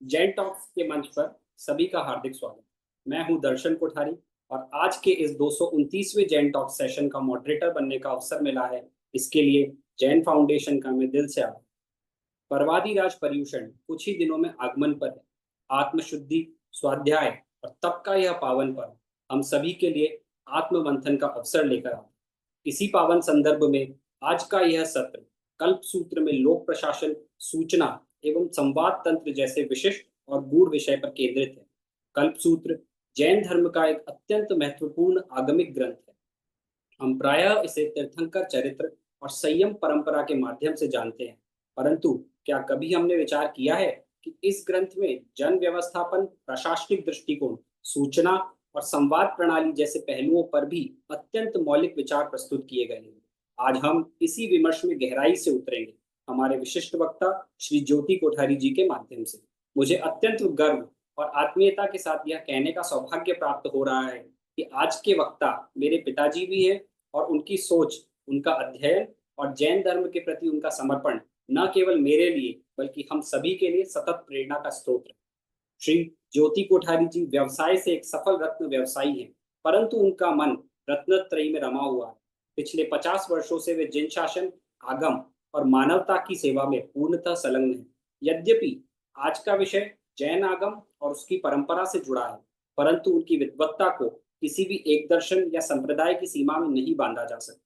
Jain talks के मंच पर सभी का हार्दिक स्वागत। मैं हूं दर्शन कोठारी और आज के इस 229वें जैन टॉक सेशन का मॉडरेटर बनने का अवसर मिला है। इसके लिए जैन फाउंडेशन का मैं दिल से आभार। पर्वादि राज पर्यूषण कुछ ही दिनों में आगमन पर है। आत्मशुद्धि, स्वाध्याय और तप का यह पावन पर्व हम सभी के लिए आत्म मंथन का अवसर लेकर आता है। इसी पावन संदर्भ में आज का यह सत्र कल्प सूत्र में लोक प्रशासन, सूचना एवं संवाद तंत्र जैसे विशिष्ट और गूढ़ विषय पर केंद्रित है। कल्प सूत्र जैन धर्म का एक अत्यंत महत्वपूर्ण आगमिक ग्रंथ है। हम प्रायः इसे तीर्थंकर चरित्र और संयम परंपरा के माध्यम से जानते हैं, परंतु क्या कभी हमने विचार किया है कि इस ग्रंथ में जन व्यवस्थापन, प्रशासनिक दृष्टिकोण, सूचना और संवाद प्रणाली जैसे पहलुओं पर भी अत्यंत मौलिक विचार प्रस्तुत किए गए हैं। आज हम इसी विमर्श में गहराई से उतरेंगे, हमारे विशिष्ट वक्ता श्री ज्योति कोठारी जी के माध्यम से। मुझे अत्यंत गर्व और आत्मीयता के साथ यह कहने का सौभाग्य प्राप्त हो रहा है कि आज के वक्ता मेरे पिताजी भी हैं और उनकी सोच, उनका अध्ययन और जैन धर्म के प्रति उनका समर्पण न केवल मेरे लिए बल्कि हम सभी के लिए सतत प्रेरणा का स्रोत है। श्री ज्योति कोठारी जी व्यवसाय से एक सफल रत्न व्यवसायी हैं, परंतु उनका मन रत्नत्रयी में रमा हुआ है। पिछले 50 वर्षों से वे जिन शासन, आगम और मानवता की सेवा में पूर्णतः संलग्न हैं। यद्यपि आज का विषय जैन आगम और उसकी परंपरा से जुड़ा है, परंतु उनकी विद्वत्ता को किसी भी एक दर्शन या संप्रदाय की सीमा में नहीं बांधा जा सकता।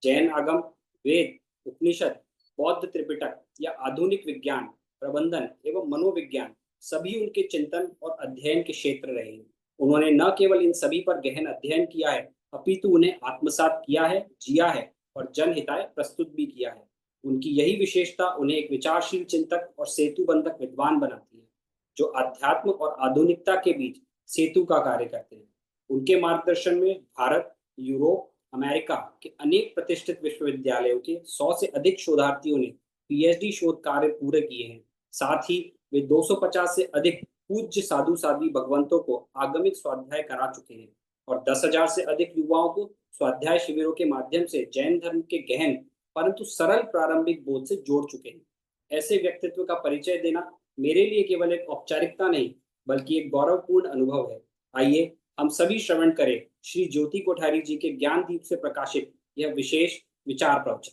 जैन आगम, वेद, उपनिषद, बौद्ध त्रिपिटक या आधुनिक विज्ञान, प्रबंधन एवं मनोविज्ञान सभी उनके चिंतन और अध्ययन के क्षेत्र रहे हैं। उन्होंने न केवल इन सभी पर गहन अध्ययन किया है, अपितु उन्हें आत्मसात किया है, जिया है और जनहिताय प्रस्तुत भी किया है। उनकी यही विशेषता उन्हें एक विचारशील चिंतक और सेतु बंधक विद्वान बनाती है, जो अध्यात्म और आधुनिकता के बीच सेतु का कार्य करते हैं। उनके मार्गदर्शन में भारत, यूरोप, अमेरिका के अनेक प्रतिष्ठित विश्वविद्यालयों के 100 से अधिक शोधार्थियों ने पीएचडी शोध कार्य पूरे किए हैं। साथ ही वे 250 से अधिक पूज्य साधु साध्वी भगवंतों को आगमिक स्वाध्याय करा चुके हैं और 10,000 से अधिक युवाओं को स्वाध्याय शिविरों के माध्यम से जैन धर्म के गहन परंतु सरल प्रारंभिक बोध से जोड़ चुके हैं। ऐसे व्यक्तित्व का परिचय देना मेरे लिए केवल एक औपचारिकता नहीं, बल्कि एक गौरवपूर्ण अनुभव है। आइए हम सभी श्रवण करें श्री ज्योति कोठारी जी के ज्ञान दीप से प्रकाशित यह विशेष विचार प्रवचन।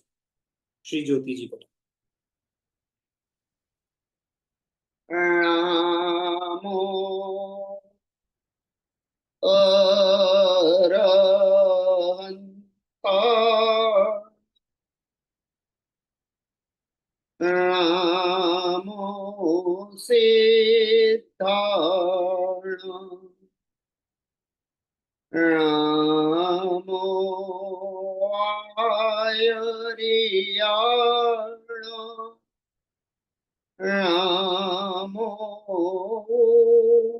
श्री ज्योति जी कोठारी। नमो अरहन्ताय नमो सिद्धाय नमो आयर्याय नमो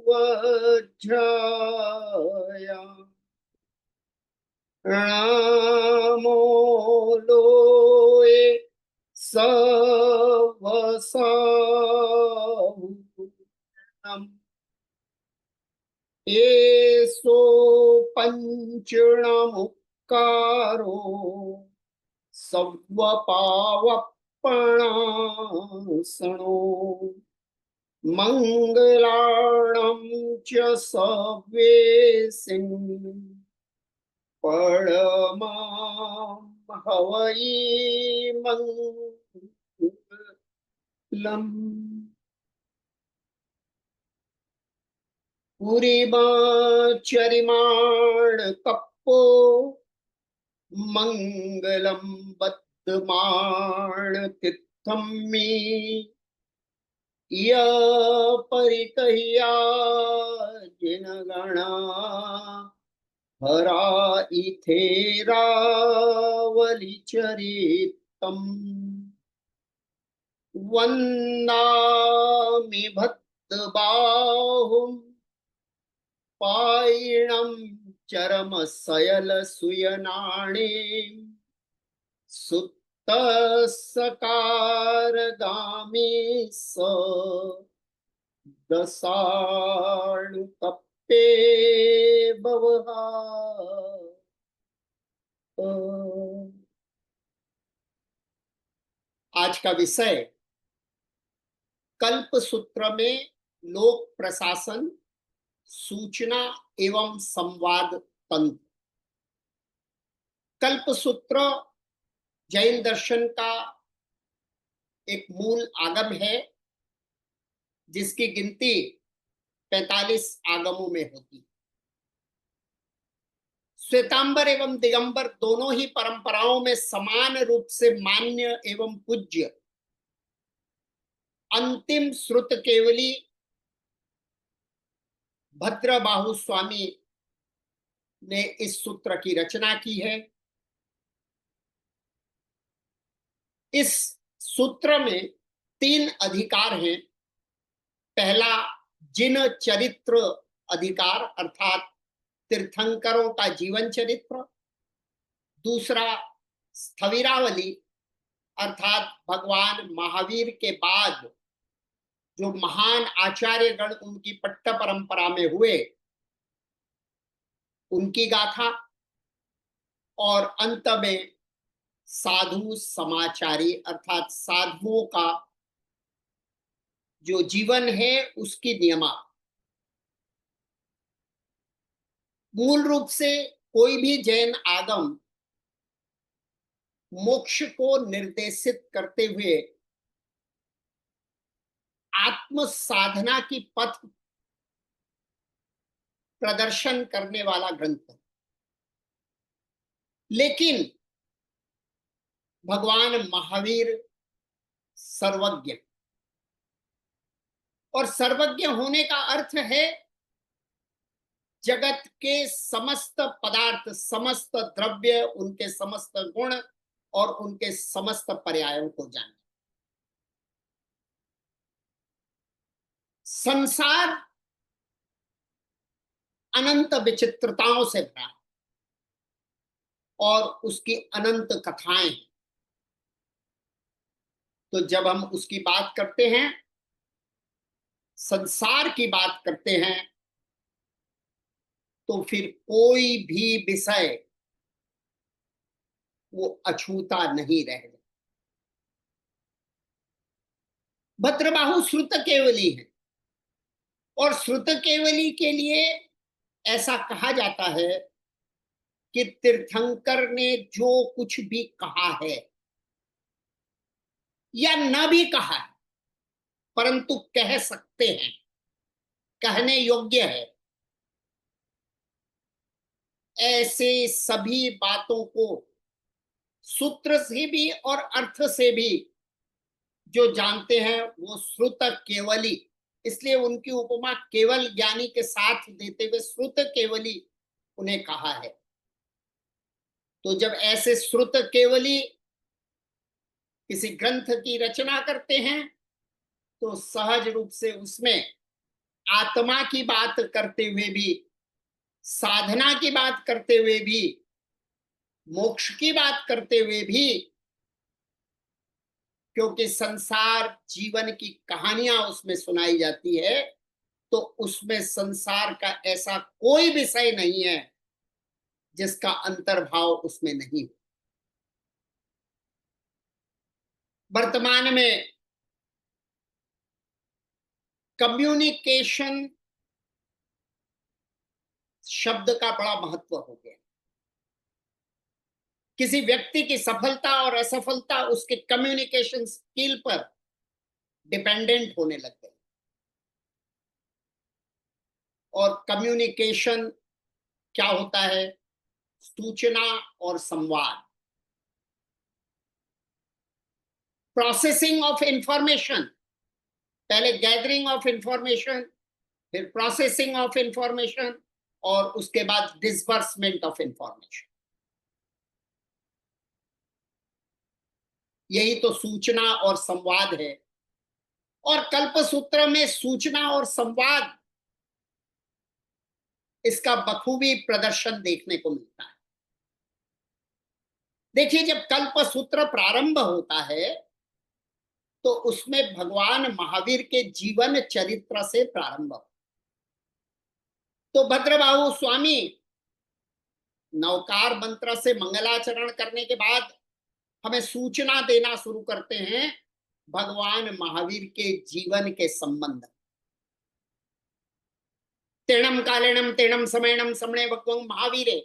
वज्राय नमो लोए सवसाहुनम् एसो पंचणमुक्कारो सव्वपावप्पणासनो मंगलाणं च सव्येसिं परमां हवै मंगलम् पुरीमाचरिमाण कप्पो मंगलम बद्धमाण तिथम में य परिकह्या जिन गणा हरा इथेरावली चरितम वन्दामि भक्तबाहुम् पायिणं चरमशयलसुयनाणे सुत्तस्सकारगामी स दशाणुकप्पे भवहा आज का विषय कल्प सूत्र में लोक प्रशासन, सूचना एवं संवाद तंत्र। कल्पसूत्र जैन दर्शन का एक मूल आगम है, जिसकी गिनती 45 आगमों में होती है। श्वेतांबर एवं दिगंबर दोनों ही परंपराओं में समान रूप से मान्य एवं पूज्य अंतिम श्रुत केवली भद्रबाहु स्वामी ने इस सूत्र की रचना की है। इस सूत्र में 3 अधिकार हैं। पहला जिन चरित्र अधिकार अर्थात तीर्थंकरों का जीवन चरित्र। दूसरा स्थविरावली अर्थात भगवान महावीर के बाद जो महान आचार्य गण उनकी पट्ट परंपरा में हुए उनकी गाथा। और अंत में साधु समाचारी अर्थात साधुओं का जो जीवन है उसकी नियमा। मूल रूप से कोई भी जैन आगम मोक्ष को निर्देशित करते हुए आत्म साधना की पथ प्रदर्शन करने वाला ग्रंथ है। लेकिन भगवान महावीर सर्वज्ञ, और सर्वज्ञ होने का अर्थ है जगत के समस्त पदार्थ, समस्त द्रव्य, उनके समस्त गुण और उनके समस्त पर्यायों को जानना। संसार अनंत विचित्रताओं से भरा है और उसकी अनंत कथाएं हैं। तो जब हम उसकी बात करते हैं, संसार की बात करते हैं, तो फिर कोई भी विषय वो अछूता नहीं रह जाता। भद्रबाहु श्रुत केवली है और श्रुत केवली के लिए ऐसा कहा जाता है कि तीर्थंकर ने जो कुछ भी कहा है या न भी कहा है परंतु कह सकते हैं, कहने योग्य है, ऐसे सभी बातों को सूत्र से भी और अर्थ से भी जो जानते हैं वो श्रुत केवली। इसलिए उनकी उपमा केवल ज्ञानी के साथ देते हुए श्रुत केवली उन्हें कहा है। तो जब ऐसे श्रुत केवली किसी ग्रंथ की रचना करते हैं तो सहज रूप से उसमें आत्मा की बात करते हुए भी, साधना की बात करते हुए भी, मोक्ष की बात करते हुए भी, क्योंकि संसार जीवन की कहानियां उसमें सुनाई जाती है, तो उसमें संसार का ऐसा कोई विषय नहीं है जिसका अंतर्भाव उसमें नहीं हो। वर्तमान में कम्युनिकेशन शब्द का बड़ा महत्व हो गया। किसी व्यक्ति की सफलता और असफलता उसके कम्युनिकेशन स्किल पर डिपेंडेंट होने लग गई। और कम्युनिकेशन क्या होता है? सूचना और संवाद, प्रोसेसिंग ऑफ इंफॉर्मेशन। पहले गैदरिंग ऑफ इंफॉर्मेशन, फिर प्रोसेसिंग ऑफ इंफॉर्मेशन और उसके बाद डिसबर्समेंट ऑफ इंफॉर्मेशन। यही तो सूचना और संवाद है। और कल्पसूत्र में सूचना और संवाद इसका बखूबी प्रदर्शन देखने को मिलता है। देखिए, जब कल्पसूत्र प्रारंभ होता है तो उसमें भगवान महावीर के जीवन चरित्र से प्रारंभ हो। तो भद्रबाहु स्वामी नवकार मंत्र से मंगलाचरण करने के बाद हमें सूचना देना शुरू करते हैं भगवान महावीर के जीवन के संबंध। तेणम कालेणम तेणम समयणम समणे भगवं महावीरे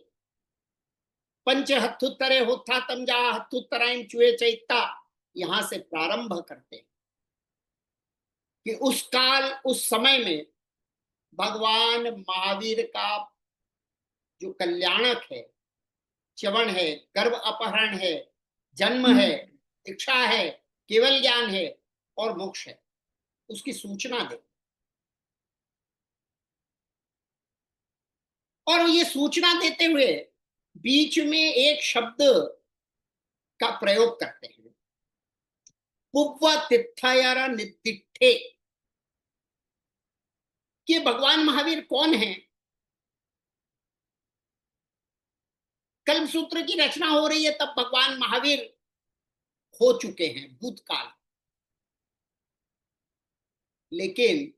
पंच हथुत्तरे होथा तम जा हथुत्तरायम चुए चैता। यहां से प्रारंभ करते हैं कि उस काल उस समय में भगवान महावीर का जो कल्याणक है, च्यवन है, गर्भ अपहरण है, जन्म है, दीक्षा है, केवल ज्ञान है और मोक्ष है, उसकी सूचना दे। और ये सूचना देते हुए बीच में एक शब्द का प्रयोग करते हैं, पुव्व तिथयर निदिठे। कि भगवान महावीर कौन है? कल्प सूत्र की रचना हो रही है तब भगवान महावीर हो चुके हैं भूतकाल, लेकिन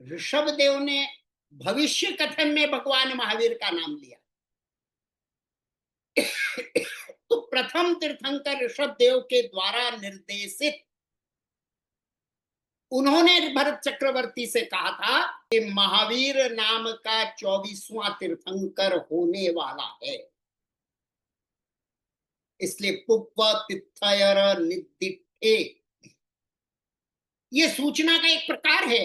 ऋषभ देव ने भविष्य कथन में भगवान महावीर का नाम लिया। तो प्रथम तीर्थंकर ऋषभ देव के द्वारा निर्देशित उन्होंने भरत चक्रवर्ती से कहा था कि महावीर नाम का 24वां तीर्थंकर होने वाला है, इसलिए पुप्प तिथयर निदिठे ये सूचना का एक प्रकार है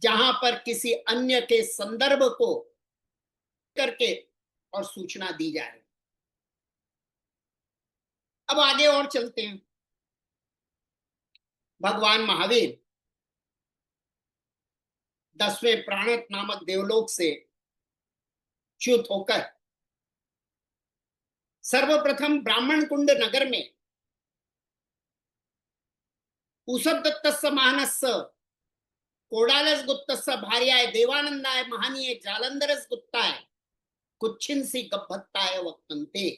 जहां पर किसी अन्य के संदर्भ को करके और सूचना दी जा रही। अब आगे और चलते हैं। भगवान महावीर 10वें प्राणत नामक देवलोक से च्युत होकर सर्वप्रथम ब्राह्मण कुंड नगर में उसब दत्तस्य महानस्य कोडालस गुप्तस्य भार्याय देवानंदाय महानीय जालंधरस गुप्ताय कुच्छिंसी गब्भत्ताय वक्तन्ते।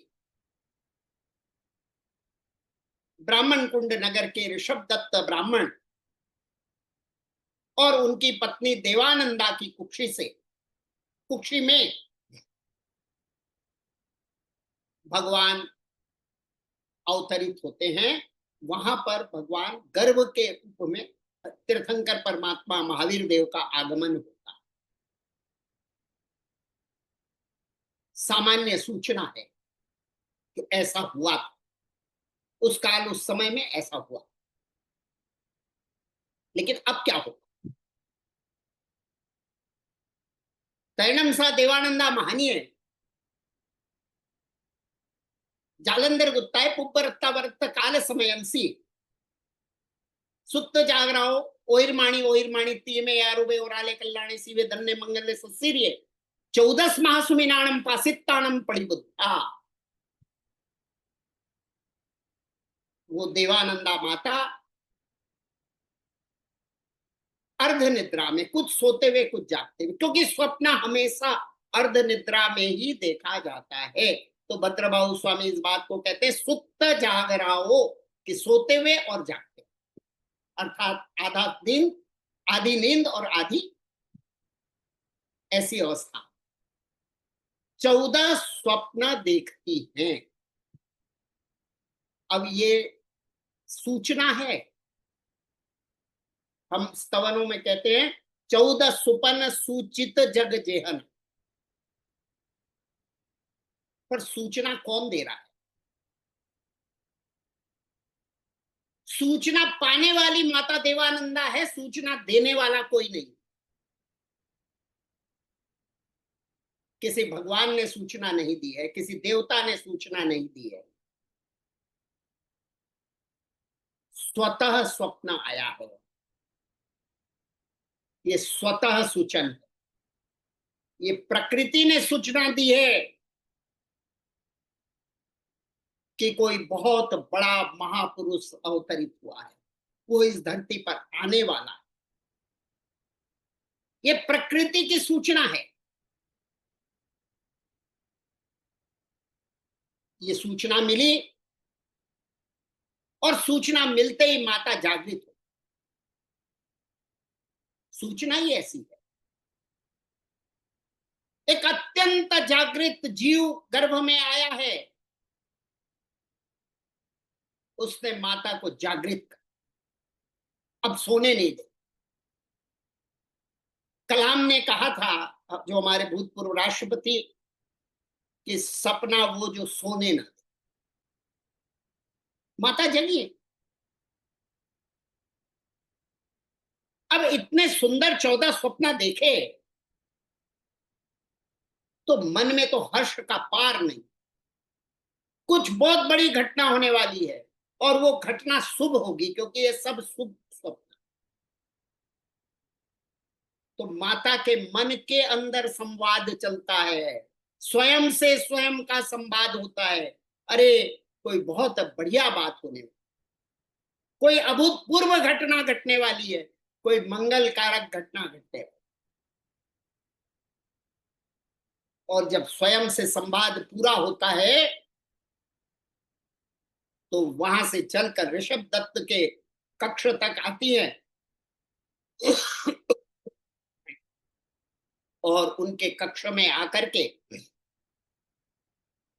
ब्राह्मण कुंड नगर के ऋषभ दत्त ब्राह्मण और उनकी पत्नी देवानंदा की कुक्षी में भगवान अवतरित होते हैं। वहां पर भगवान गर्भ के रूप में तीर्थंकर परमात्मा महावीर देव का आगमन होता है। सामान्य सूचना है कि ऐसा हुआ था, उस काल उस समय में ऐसा हुआ, लेकिन अब क्या होगा? तैणम सा देवानंदा महानीय जालंधर गुप्ताय पुब्बरत्ता वरत्त काल समयंसी सुप्त जागराओ ओहिरमाणी तीमे यारुबे ओराले कल्याणे सीवे धन्य मंगले ससीरिये 14 महासुमिनाणम पासित्ताणम पड़िबुद्धा। वो देवानंदा माता अर्ध निद्रा में, कुछ सोते हुए कुछ जागते हुए, क्योंकि स्वप्न हमेशा अर्ध निद्रा में ही देखा जाता है। तो भद्रबाहु स्वामी इस बात को कहते हैं सुप्त जागराओ, कि सोते हुए और जागते, अर्थात आधी नींद और आधी ऐसी अवस्था। 14 स्वप्न देखती हैं। अब ये सूचना है, हम स्तवनों में कहते हैं 14 सुपन सूचित जग जेहन। पर सूचना कौन दे रहा है? सूचना पाने वाली माता देवानंदा है, सूचना देने वाला कोई नहीं। किसी भगवान ने सूचना नहीं दी है, किसी देवता ने सूचना नहीं दी है, स्वतः स्वप्न आया है। ये स्वतः सूचन है, ये प्रकृति ने सूचना दी है कि कोई बहुत बड़ा महापुरुष अवतरित हुआ है, वो इस धरती पर आने वाला है। ये प्रकृति की सूचना है। ये सूचना मिली और सूचना मिलते ही माता जागृत हो। सूचना ही ऐसी है। एक अत्यंत जागृत जीव गर्भ में आया है, उसने माता को जागृत कर अब सोने नहीं दे। कलाम ने कहा था, जो हमारे भूतपूर्व राष्ट्रपति, कि सपना वो जो सोने न दे। माता जगिए। अब इतने सुंदर 14 स्वप्न देखे तो मन में तो हर्ष का पार नहीं। कुछ बहुत बड़ी घटना होने वाली है और वो घटना शुभ होगी, क्योंकि ये सब शुभ स्वप्न। तो माता के मन के अंदर संवाद चलता है, स्वयं से स्वयं का संवाद होता है। अरे कोई बहुत बढ़िया बात होने वाली, कोई अभूतपूर्व घटना घटने वाली है, कोई मंगलकारक घटना घटने वाली। और जब स्वयं से संवाद पूरा होता है तो वहां से चलकर ऋषभ दत्त के कक्ष तक आती है और उनके कक्ष में आकर के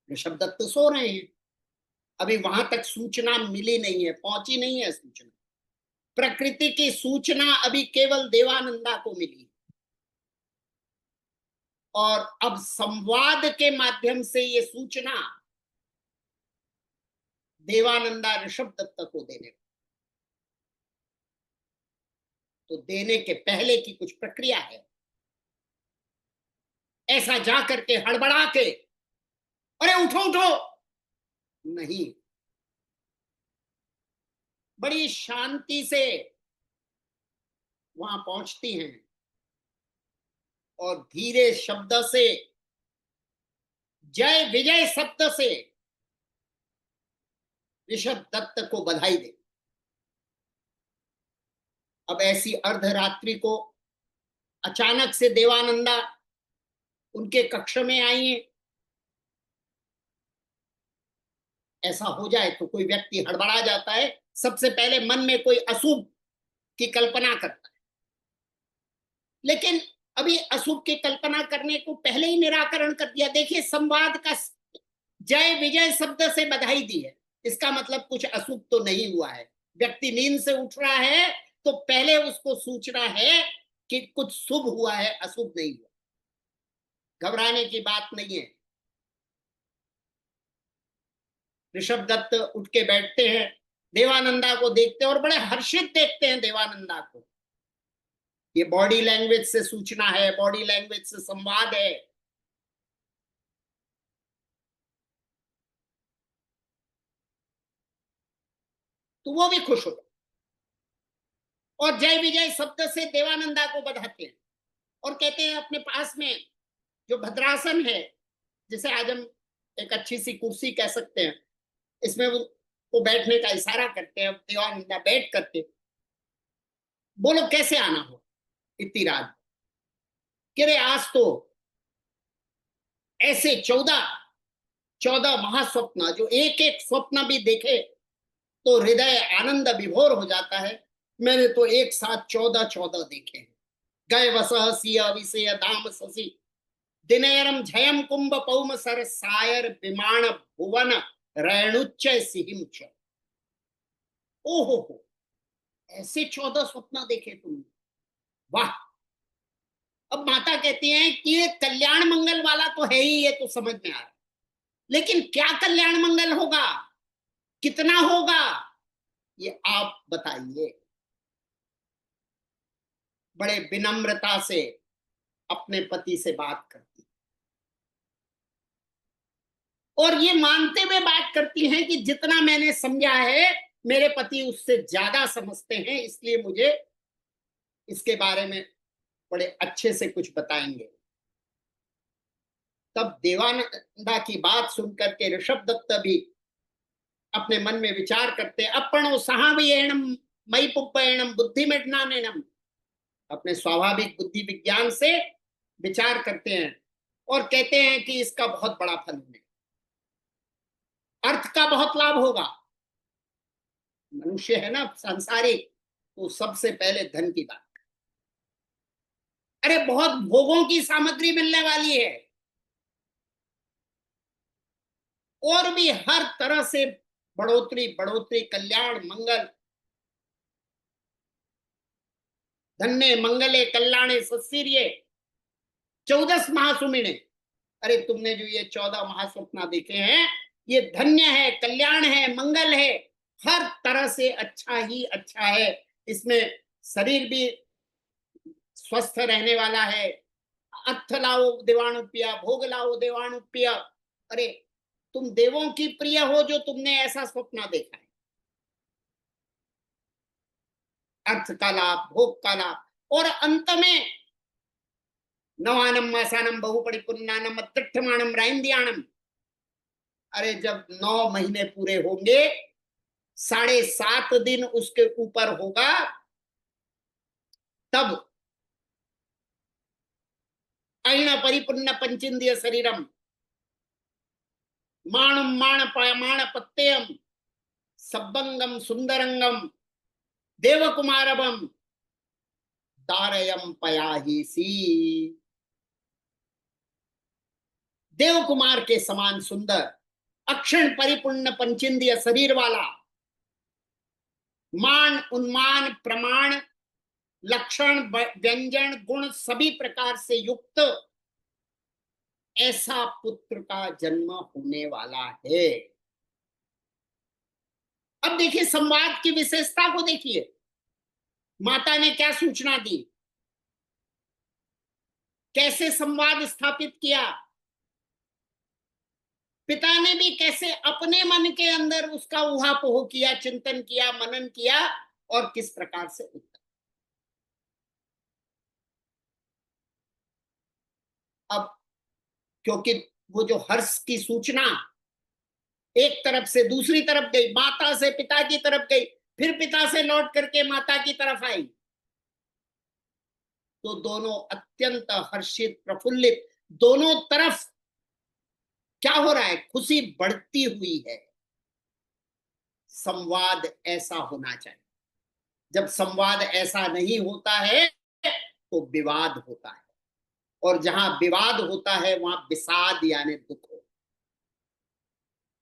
ऋषभ दत्त सो रहे हैं। अभी वहां तक सूचना मिली नहीं है, पहुंची नहीं है सूचना। प्रकृति की सूचना अभी केवल देवानंदा को मिली और अब संवाद के माध्यम से ये सूचना देवानंदा ऋषभ दत्त को देने, तो देने के पहले की कुछ प्रक्रिया है। ऐसा जा करके हड़बड़ा के अरे उठो उठो नहीं, बड़ी शांति से वहां पहुंचती हैं और धीरे शब्द से, जय विजय शब्द से ऋषभ दत्त को बधाई दे। अब ऐसी अर्धरात्रि को अचानक से देवानंदा उनके कक्ष में आई है। ऐसा हो जाए तो कोई व्यक्ति हड़बड़ा जाता है, सबसे पहले मन में कोई अशुभ की कल्पना करता है। लेकिन अभी अशुभ की कल्पना करने को पहले ही निराकरण कर दिया। देखिए, संवाद का जय विजय शब्द से बधाई दी है, इसका मतलब कुछ अशुभ तो नहीं हुआ है। व्यक्ति नींद से उठ रहा है तो पहले उसको सूचना है कि कुछ शुभ हुआ है, अशुभ नहीं हुआ। घबराने की बात नहीं है। ऋषभ दत्त उठ के बैठते हैं, देवानंदा को देखते हैं और बड़े हर्षित देखते हैं देवानंदा को। ये बॉडी लैंग्वेज से सूचना है, बॉडी लैंग्वेज से संवाद है। तो वो भी खुश हो और जय विजय शब्द से देवानंदा को बधाते हैं और कहते हैं अपने पास में जो भद्रासन है, जिसे आज हम एक अच्छी सी कुर्सी कह सकते हैं, इसमें वो बैठने का इशारा करते हैं। देवानंदा बैठ करके, बोलो कैसे आना हो इतनी रात? कह रहे आज तो ऐसे 14 महास्वप्न, जो एक एक स्वप्न भी देखे तो हृदय आनंद विभोर हो जाता है। मैंने तो एक साथ 14 देखे हैं। गए वसह सिया विषय दाम शशि दिनेरम झयम कुंभ पौम सर सायर विमाण भुवन रेणुच्च सिहिम। ओहो हो, ऐसे 14 स्वप्न देखे तुमने, वाह। अब माता कहती हैं कि ये कल्याण मंगल वाला तो है ही, ये तो समझ में आ रहा है, लेकिन क्या कल्याण मंगल होगा, कितना होगा, ये आप बताइए। बड़े विनम्रता से अपने पति से बात करती और ये मानते हुए बात करती हैं कि जितना मैंने समझा है मेरे पति उससे ज्यादा समझते हैं, इसलिए मुझे इसके बारे में बड़े अच्छे से कुछ बताएंगे। तब देवानंदा की बात सुनकर के ऋषभ दत्त भी अपने मन में विचार करते, अपनो सहावियेणम मई पुप्पयणम बुद्धिमेडनानेनम, अपने स्वाभाविक बुद्धि विज्ञान से विचार करते हैं और कहते हैं कि इसका बहुत बड़ा फल है, अर्थ का बहुत लाभ होगा। मनुष्य है ना सांसारिक, तो सबसे पहले धन की बात, अरे बहुत भोगों की सामग्री मिलने वाली है और भी हर तरह से बढ़ोतरी बढ़ोतरी, कल्याण मंगल। धन्य मंगले कल्याणे सत्सीर्ये 14 महासुमिने। अरे तुमने जो ये 14 महास्वप्न देखे हैं, ये धन्य है, कल्याण है, मंगल है, हर तरह से अच्छा ही अच्छा है। इसमें शरीर भी स्वस्थ रहने वाला है। अर्थ लाओ देवानुप्रिया, भोग लाओ देवानुप्रिया। अरे तुम देवों की प्रिय हो जो तुमने ऐसा स्वप्न देखा है। अर्थ का लाभ, भोग का लाभ, और अंत में नवानम मासानम बहुपरिपुन्नानम अत्तिठमानम राइंदियानम। अरे जब 9 महीने पूरे होंगे, 7.5 दिन उसके ऊपर होगा, तब अण परिपुन्न पंचेंद्रिय शरीरम माणम माण पत्तेयम सब्बंगम सुंदरंगम देवकुमारवम दारयम पयाहीसी। देव कुमार के समान सुंदर अक्षण परिपूर्ण पंचेंद्रिय शरीर वाला, मान उन्मान प्रमाण लक्षण व्यंजन गुण सभी प्रकार से युक्त ऐसा पुत्र का जन्म होने वाला है। अब देखिए संवाद की विशेषता को देखिए, माता ने क्या सूचना दी, कैसे संवाद स्थापित किया, पिता ने भी कैसे अपने मन के अंदर उसका ऊहापोह किया, चिंतन किया, मनन किया, और किस प्रकार से उत्तर। अब क्योंकि वो जो हर्ष की सूचना एक तरफ से दूसरी तरफ गई, माता से पिता की तरफ गई, फिर पिता से लौट करके माता की तरफ आई, तो दोनों अत्यंत हर्षित प्रफुल्लित, दोनों तरफ क्या हो रहा है, खुशी बढ़ती हुई है। संवाद ऐसा होना चाहिए। जब संवाद ऐसा नहीं होता है तो विवाद होता है, और जहां विवाद होता है वहां विषाद यानी दुख हो,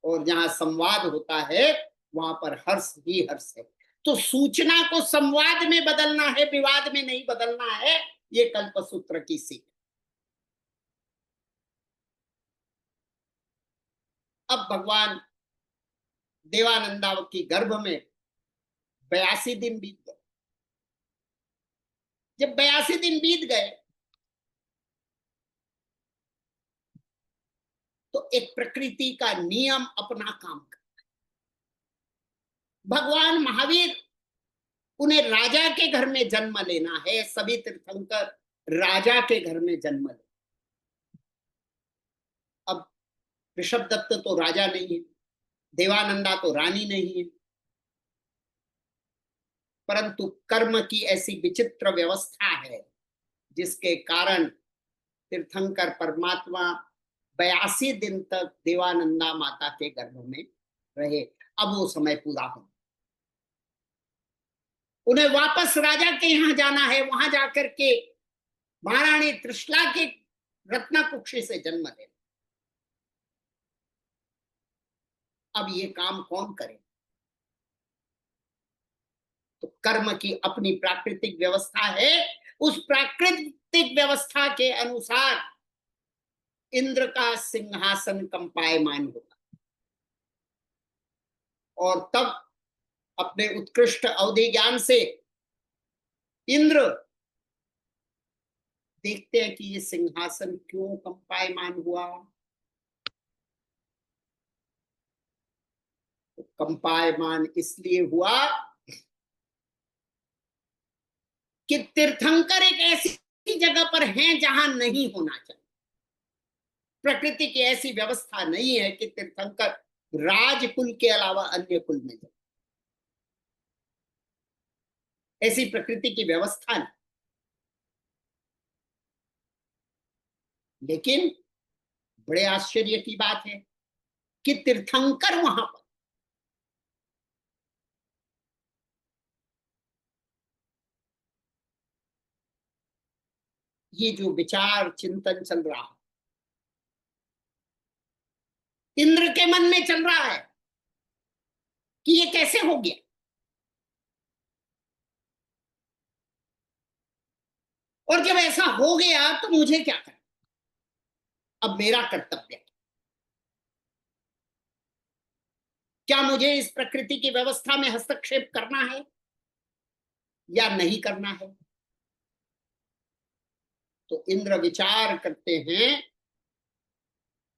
और जहां संवाद होता है वहां पर हर्ष ही हर्ष है। तो सूचना को संवाद में बदलना है, विवाद में नहीं बदलना है। ये कल्पसूत्र की सीख। अब भगवान देवानंदा की गर्भ में 82 दिन बीत गए। जब 82 दिन बीत गए तो एक प्रकृति का नियम अपना काम कर, भगवान महावीर उन्हें राजा के घर में जन्म लेना है। सभी तीर्थंकर राजा के घर में जन्म ले। अब ऋषभ दत्त तो राजा नहीं है, देवानंदा तो रानी नहीं है, परंतु कर्म की ऐसी विचित्र व्यवस्था है जिसके कारण तीर्थंकर परमात्मा 82 दिन तक देवानंदा माता के गर्भ में रहे। अब वो समय पूरा हो, उन्हें वापस राजा के यहां जाना है, वहां जाकर के महारानी त्रिशला के रत्ना कुक्षी से जन्म लेना। अब ये काम कौन करे? तो कर्म की अपनी प्राकृतिक व्यवस्था है, उस प्राकृतिक व्यवस्था के अनुसार इंद्र का सिंहासन कंपायमान होता, और तब अपने उत्कृष्ट अवधि ज्ञान से इंद्र देखते हैं कि ये सिंहासन क्यों कंपायमान हुआ। तो कंपायमान इसलिए हुआ कि तीर्थंकर एक ऐसी जगह पर हैं जहां नहीं होना चाहिए। प्रकृति की ऐसी व्यवस्था नहीं है कि तीर्थंकर राजकुल के अलावा अन्य कुल में जाए, ऐसी प्रकृति की व्यवस्था नहीं। लेकिन बड़े आश्चर्य की बात है कि तीर्थंकर वहां पर ये जो विचार चिंतन चल रहा है, इंद्र के मन में चल रहा है कि ये कैसे हो गया। और जब ऐसा हो गया तो मुझे क्या करना, अब मेरा कर्तव्य क्या, मुझे इस प्रकृति की व्यवस्था में हस्तक्षेप करना है या नहीं करना है। तो इंद्र विचार करते हैं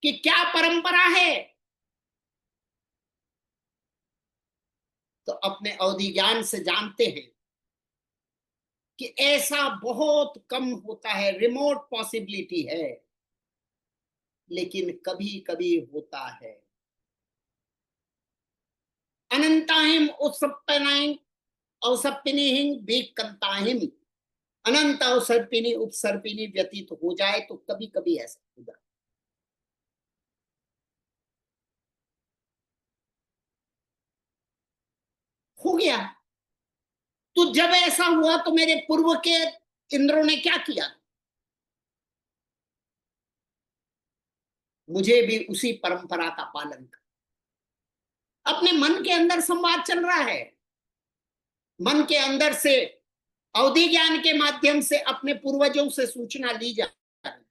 कि क्या परंपरा है। तो अपने अवधि ज्ञान से जानते हैं कि ऐसा बहुत कम होता है, रिमोट पॉसिबिलिटी है, लेकिन कभी कभी होता है। अनंताहिम उत्सप्तनाहिम अवसप्पिनीहिम बीकंताहिम, अनंत अवसर्पिणी उपसर्पिणी व्यतीत हो जाए तो कभी कभी ऐसा हो जाए। हो गया। तो जब ऐसा हुआ तो मेरे पूर्व के इंद्रों ने क्या किया, मुझे भी उसी परंपरा का पालन कर। अपने मन के अंदर संवाद चल रहा है, मन के अंदर से अवधि ज्ञान के माध्यम से अपने पूर्वजों से सूचना ली जा रही।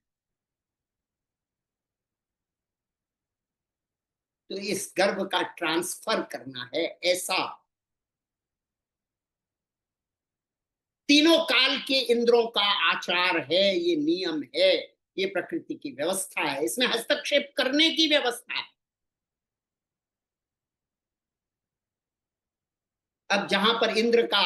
तो इस गर्भ का ट्रांसफर करना है, ऐसा तीनों काल के इंद्रों का आचार है, ये नियम है, ये प्रकृति की व्यवस्था है, इसमें हस्तक्षेप करने की व्यवस्था है। अब जहां पर इंद्र का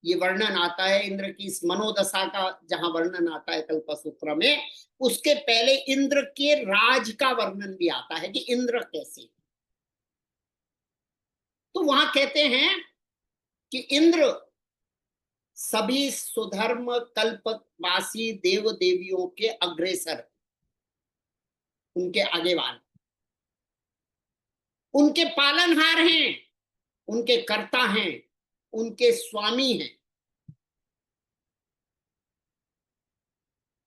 ये वर्णन आता है, इंद्र की इस मनोदशा का जहां वर्णन आता है कल्पसूत्र में, उसके पहले इंद्र के राज का वर्णन भी आता है कि इंद्र कैसे। तो वहां कहते हैं कि इंद्र सभी सुधर्म कल्पवासी देव देवियों के अग्रेसर, उनके आगे वाले, उनके पालनहार हैं, उनके कर्ता हैं, उनके स्वामी हैं।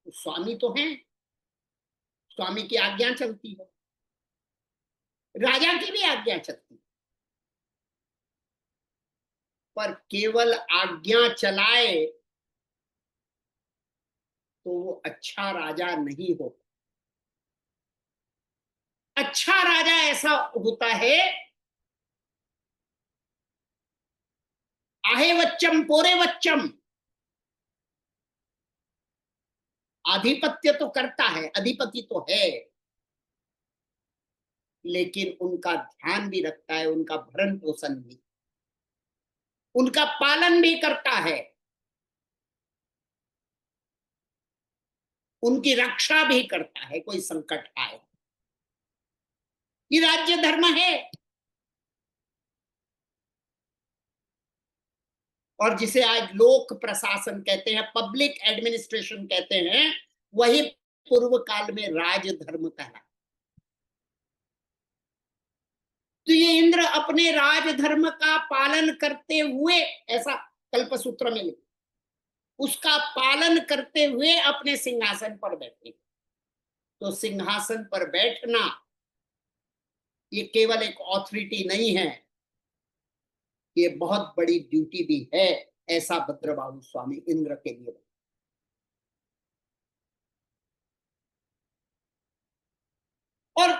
स्वामी तो हैं, स्वामी की आज्ञा चलती है, राजा की भी आज्ञा चलती है, पर केवल आज्ञा चलाए तो वो अच्छा राजा नहीं होता। अच्छा राजा ऐसा होता है, आहे वच्चम पोरे वच्चम, आधिपत्य तो करता है, अधिपति तो है, लेकिन उनका ध्यान भी रखता है, उनका भरण पोषण भी, उनका पालन भी करता है, उनकी रक्षा भी करता है, कोई संकट आए। ये राज्य धर्म है। और जिसे आज लोक प्रशासन कहते हैं, पब्लिक एडमिनिस्ट्रेशन कहते हैं, वही पूर्व काल में राजधर्म कहला। तो ये इंद्र अपने राजधर्म का पालन करते हुए, ऐसा कल्पसूत्र में लिखा, उसका पालन करते हुए अपने सिंहासन पर बैठे। तो सिंहासन पर बैठना ये केवल एक ऑथोरिटी नहीं है, ये बहुत बड़ी ड्यूटी भी है, ऐसा भद्रबाहु स्वामी इंद्र के लिए। और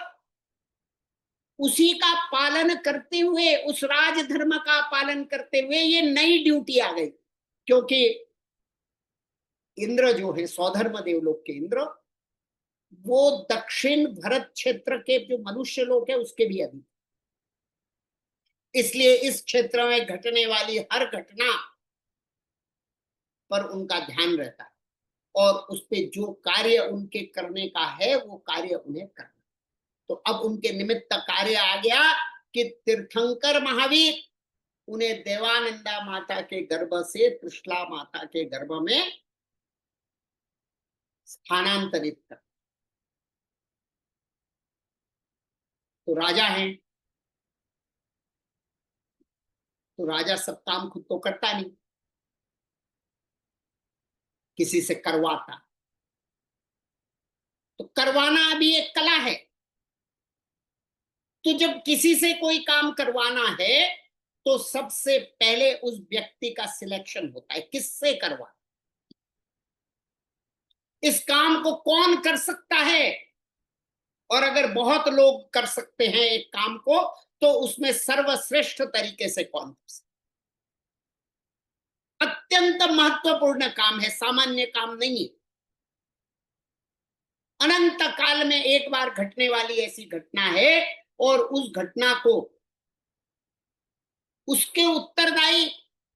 उसी का पालन करते हुए, उस राजधर्म का पालन करते हुए ये नई ड्यूटी आ गई, क्योंकि इंद्र जो है सौधर्म देवलोक के इंद्र, वो दक्षिण भरत क्षेत्र के जो मनुष्य लोग है उसके भी अधिक, इसलिए इस क्षेत्र में घटने वाली हर घटना पर उनका ध्यान रहता है, और उस पे जो कार्य उनके करने का है वो कार्य उन्हें करना। तो अब उनके निमित्त कार्य आ गया कि तीर्थंकर महावीर उन्हें देवानंदा माता के गर्भ से त्रिशला माता के गर्भ में स्थानांतरित कर। तो राजा हैं, तो राजा सब काम खुद तो करता नहीं, किसी से करवाता। तो करवाना भी एक कला है। तो जब किसी से कोई काम करवाना है तो सबसे पहले उस व्यक्ति का सिलेक्शन होता है, किससे करवाना। इस काम को कौन कर सकता है, और अगर बहुत लोग कर सकते हैं एक काम को, तो उसमें सर्वश्रेष्ठ तरीके से कौन कर सकता है। अत्यंत महत्वपूर्ण काम है, सामान्य काम नहीं। अनंत काल में एक बार घटने वाली ऐसी घटना है, और उस घटना को, उसके उत्तरदायी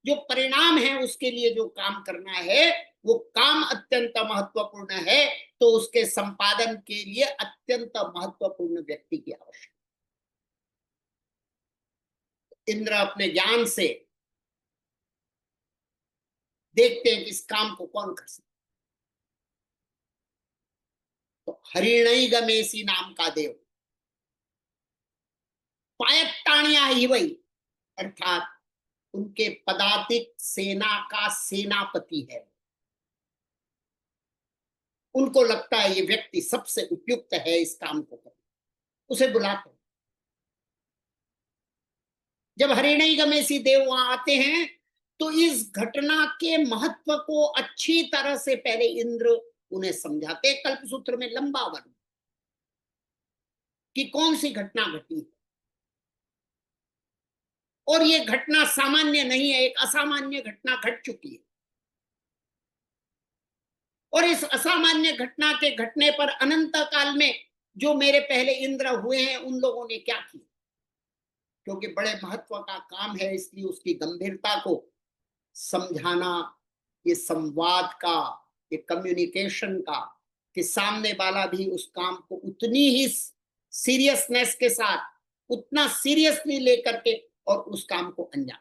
जो परिणाम है, उसके लिए जो काम करना है, वो काम अत्यंत महत्वपूर्ण है। तो उसके संपादन के लिए अत्यंत महत्वपूर्ण व्यक्ति की आवश्यकता। इंद्र अपने ज्ञान से देखते हैं कि इस काम को कौन कर सकता। तो हरिणई गमेसी नाम का देव, पायत्ताणिया ही वही, अर्थात उनके पदातिक सेना का सेनापति है। उनको लगता है ये व्यक्ति सबसे उपयुक्त है इस काम को करने, उसे बुलाते हैं। जब हरिणई गमेसी देव वहां आते हैं, तो इस घटना के महत्व को अच्छी तरह से पहले इंद्र उन्हें समझाते। कल्पसूत्र में लंबा वर्णन कि कौन सी घटना घटी है, और ये घटना सामान्य नहीं है, एक असामान्य घटना घट चुकी है। और इस असामान्य घटना के घटने पर अनंत काल में जो मेरे पहले इंद्र हुए हैं, उन लोगों ने क्या किया, क्योंकि बड़े महत्व का काम है, इसलिए उसकी गंभीरता को समझाना, ये संवाद का, ये कम्युनिकेशन का, कि सामने वाला भी उस काम को उतनी ही सीरियसनेस के साथ, उतना सीरियसली लेकर के और उस काम को अंजाम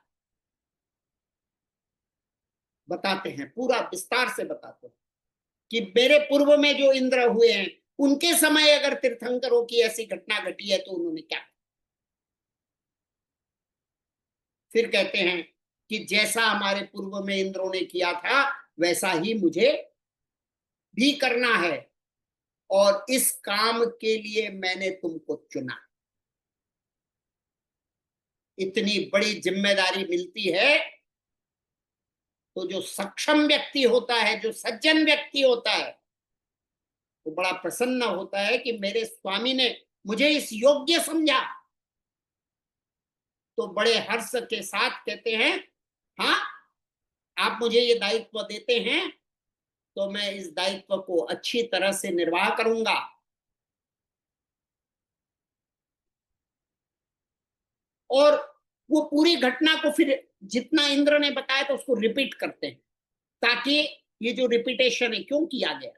बताते हैं, पूरा विस्तार से बताते हैं कि मेरे पूर्व में जो इंद्र हुए हैं, उनके समय अगर तीर्थंकरों की ऐसी घटना घटी है तो उन्होंने क्या। फिर कहते हैं कि जैसा हमारे पूर्व में इंद्रों ने किया था, वैसा ही मुझे भी करना है, और इस काम के लिए मैंने तुमको चुना। इतनी बड़ी जिम्मेदारी मिलती है, तो जो सक्षम व्यक्ति होता है, जो सज्जन व्यक्ति होता है, वो बड़ा प्रसन्न होता है कि मेरे स्वामी ने मुझे इस योग्य समझा। तो बड़े हर्ष के साथ कहते हैं, हाँ, आप मुझे ये दायित्व देते हैं, तो मैं इस दायित्व को अच्छी तरह से निर्वाह करूंगा। और वो पूरी घटना को फिर जितना इंद्र ने बताया तो उसको रिपीट करते हैं, ताकि ये जो रिपीटेशन है क्यों किया गया,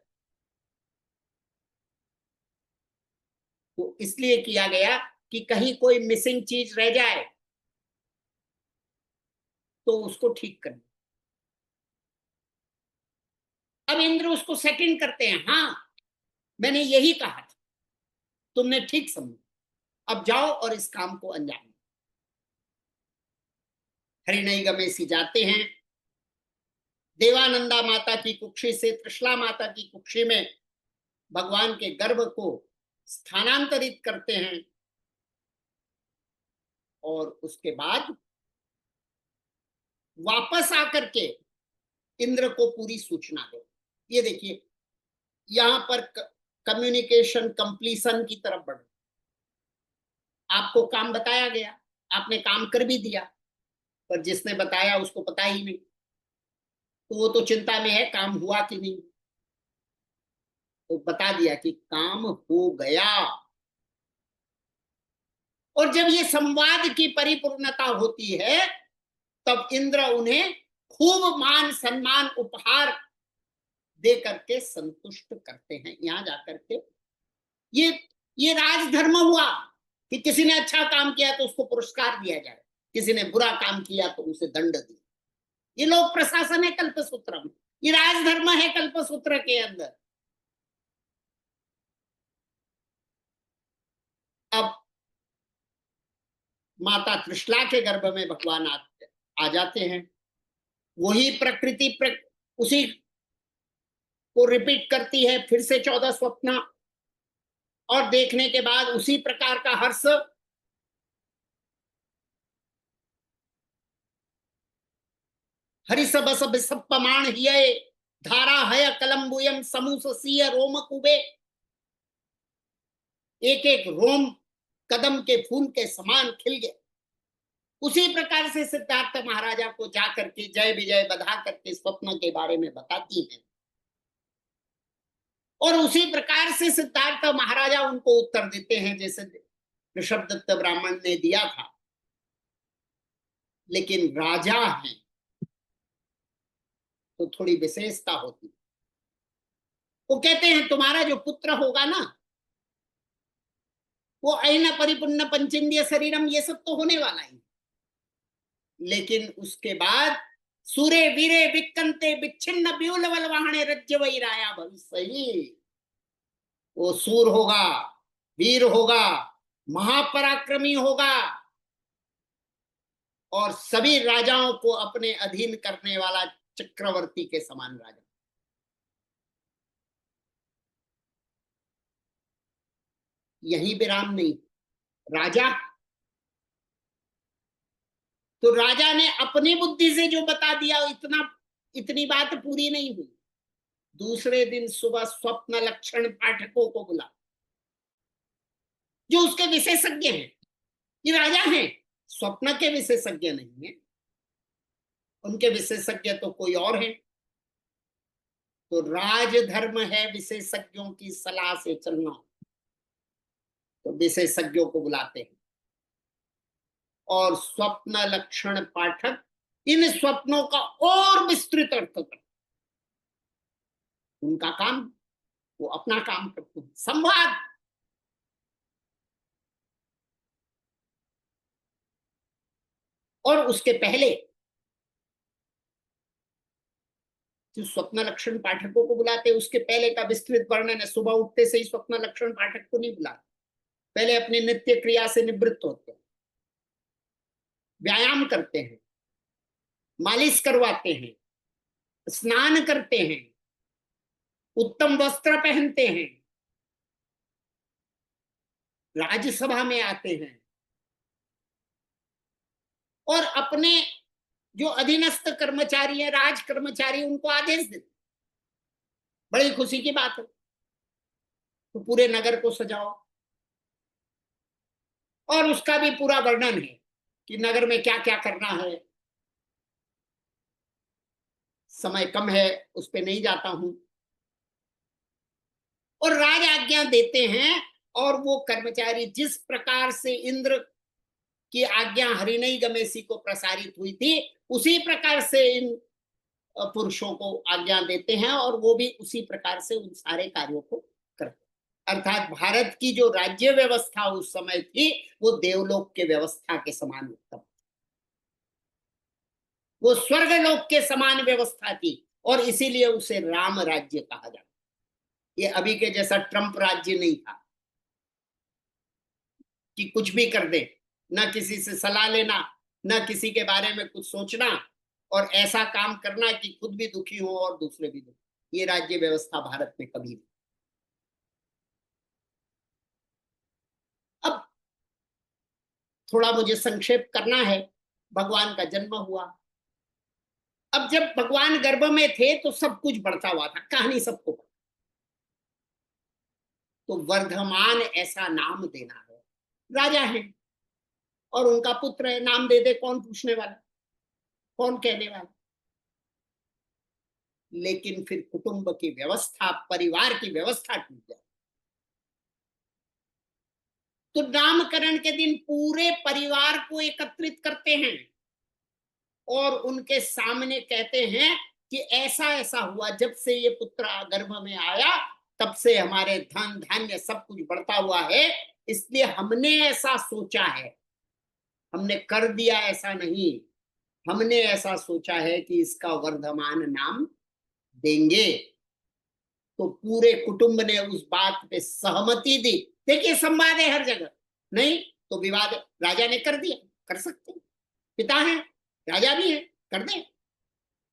तो इसलिए किया गया कि कहीं कोई मिसिंग चीज रह जाए तो उसको ठीक करना। अब इंद्र उसको सेकंड करते हैं, हाँ, मैंने यही कहा था, तुमने ठीक समझा, अब जाओ और इस काम को अंजाम दो। हरिणई गमेसी जाते हैं, देवानंदा माता की कुक्षी से त्रिशला माता की कुक्षी में भगवान के गर्भ को स्थानांतरित करते हैं, और उसके बाद वापस आकर के इंद्र को पूरी सूचना दे। ये देखिए, यहां पर कम्युनिकेशन कंप्लीशन की तरफ बढ़, आपको काम बताया गया, आपने काम कर भी दिया, पर जिसने बताया उसको पता ही नहीं, तो वो तो चिंता में है काम हुआ कि नहीं। तो बता दिया कि काम हो गया। और जब ये संवाद की परिपूर्णता होती है, तब इंद्र उन्हें खूब मान सम्मान उपहार दे करके संतुष्ट करते हैं। यहां जाकर के ये ये राजधर्म हुआ कि किसी ने अच्छा काम किया तो उसको पुरस्कार दिया जाए, किसी ने बुरा काम किया तो उसे दंड दिया। ये लोक प्रशासन है कल्पसूत्र में, ये राजधर्म है कल्पसूत्र के अंदर। अब माता त्रिशला के गर्भ में भगवान आ जाते हैं, वही प्रकृति उसी को रिपीट करती है, फिर से 14 स्वप्न, और देखने के बाद उसी प्रकार का हर्ष। हरि सब सब सब प्रमाण ही धारा हय कलम्बुयम समूसीय रोम कुबे, एक एक रोम कदम के फूल के समान खिल गया। उसी प्रकार से सिद्धार्थ महाराजा को जाकर के जय विजय बधा करके स्वप्न के बारे में बताती हैं, और उसी प्रकार से सिद्धार्थ महाराजा उनको उत्तर देते हैं जैसे ऋषभदत्त ब्राह्मण ने दिया था। लेकिन राजा हैं तो थोड़ी विशेषता होती। वो कहते हैं तुम्हारा जो पुत्र होगा ना, वो अयन परिपूर्ण पंचेंद्रिय शरीरम ये सब तो होने वाला ही, लेकिन उसके बाद सूरे वीरे विकंते विच्छिन्न व्यूल वलवाहणे रज्य वैराया भविष्य ही। वो सूर होगा, वीर होगा, महापराक्रमी होगा, और सभी राजाओं को अपने अधीन करने वाला चक्रवर्ती के समान राजा। यही विराम नहीं, राजा तो राजा ने अपनी बुद्धि से जो बता दिया, इतनी बात पूरी नहीं हुई। दूसरे दिन सुबह स्वप्न लक्षण पाठकों को बुला, जो उसके विशेषज्ञ हैं। ये राजा हैं, स्वप्न के विशेषज्ञ नहीं है, उनके विशेषज्ञ तो कोई और है। तो राजधर्म है विशेषज्ञों की सलाह से चलना, तो विशेषज्ञों को बुलाते हैं और स्वप्न लक्षण पाठक इन स्वप्नों का और विस्तृत अर्थ करते। उनका काम, वो अपना काम करते हैं, संवाद। और उसके पहले जो स्वप्न लक्षण पाठकों को बुलाते, उसके पहले का विस्तृत वर्णन है। सुबह उठते से ही स्वप्न लक्षण पाठक को नहीं बुलाते, पहले अपनी नित्य क्रिया से निवृत्त होते हैं, व्यायाम करते हैं, मालिश करवाते हैं, स्नान करते हैं, उत्तम वस्त्र पहनते हैं, राज्यसभा में आते हैं, और अपने जो अधीनस्थ कर्मचारी है, राज कर्मचारी, उनको आदेश देते। बड़ी खुशी की बात है। तो पूरे नगर को सजाओ, और उसका भी पूरा वर्णन है कि नगर में क्या क्या करना है। समय कम है, उस पे नहीं जाता हूं। और राज आज्ञा देते हैं, और वो कर्मचारी जिस प्रकार से इंद्र की आज्ञा हरिणई गमेसी को प्रसारित हुई थी, उसी प्रकार से इन पुरुषों को आज्ञा देते हैं, और वो भी उसी प्रकार से उन सारे कार्यों को करते। अर्थात भारत की जो राज्य व्यवस्था उस समय थी, वो देवलोक के व्यवस्था के समान उत्तम, वो स्वर्गलोक के समान व्यवस्था थी, और इसीलिए उसे राम राज्य कहा जाता। ये अभी के जैसा ट्रंप राज्य नहीं था कि कुछ भी कर दे, ना किसी से सलाह लेना, ना किसी के बारे में कुछ सोचना, और ऐसा काम करना कि खुद भी दुखी हो और दूसरे भी दुखी। ये राज्य व्यवस्था भारत में कभी नहीं। अब थोड़ा मुझे संक्षेप करना है। भगवान का जन्म हुआ। अब जब भगवान गर्भ में थे तो सब कुछ बढ़ता हुआ था, कहानी सबको पता। तो वर्धमान ऐसा नाम देना है। राजा है और उनका पुत्र है, नाम दे दे, कौन पूछने वाला, कौन कहने वाला। लेकिन फिर कुटुंब की व्यवस्था, परिवार की व्यवस्था टूट जाए। तो नामकरण के दिन पूरे परिवार को एकत्रित करते हैं और उनके सामने कहते हैं कि ऐसा ऐसा हुआ, जब से ये पुत्र गर्भ में आया तब से हमारे धन धान्य सब कुछ बढ़ता हुआ है, इसलिए हमने ऐसा सोचा है। हमने कर दिया ऐसा नहीं, हमने ऐसा सोचा है कि इसका वर्धमान नाम देंगे। तो पूरे कुटुंब ने उस बात पे सहमति दी। देखिए, संवाद है हर जगह, नहीं तो विवाद। राजा ने कर दिया, कर सकते हैं, पिता है, राजा भी है, कर दे।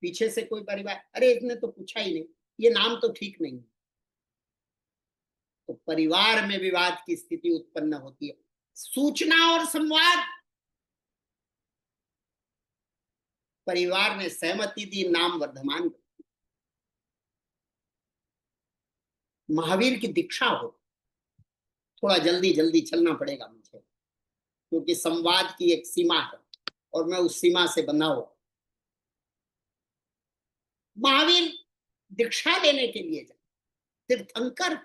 पीछे से कोई परिवार, अरे इसने तो पूछा ही नहीं, ये नाम तो ठीक नहीं। तो परिवार में विवाद की स्थिति उत्पन्न होती है। सूचना और संवाद, परिवार ने सहमति दी, नाम वर्धमान। महावीर की दीक्षा हो। थोड़ा जल्दी जल्दी चलना पड़ेगा मुझे, क्योंकि संवाद की एक सीमा है और मैं उस सीमा से बंधा हुआ। महावीर दीक्षा लेने के लिए जाए, तीर्थंकर।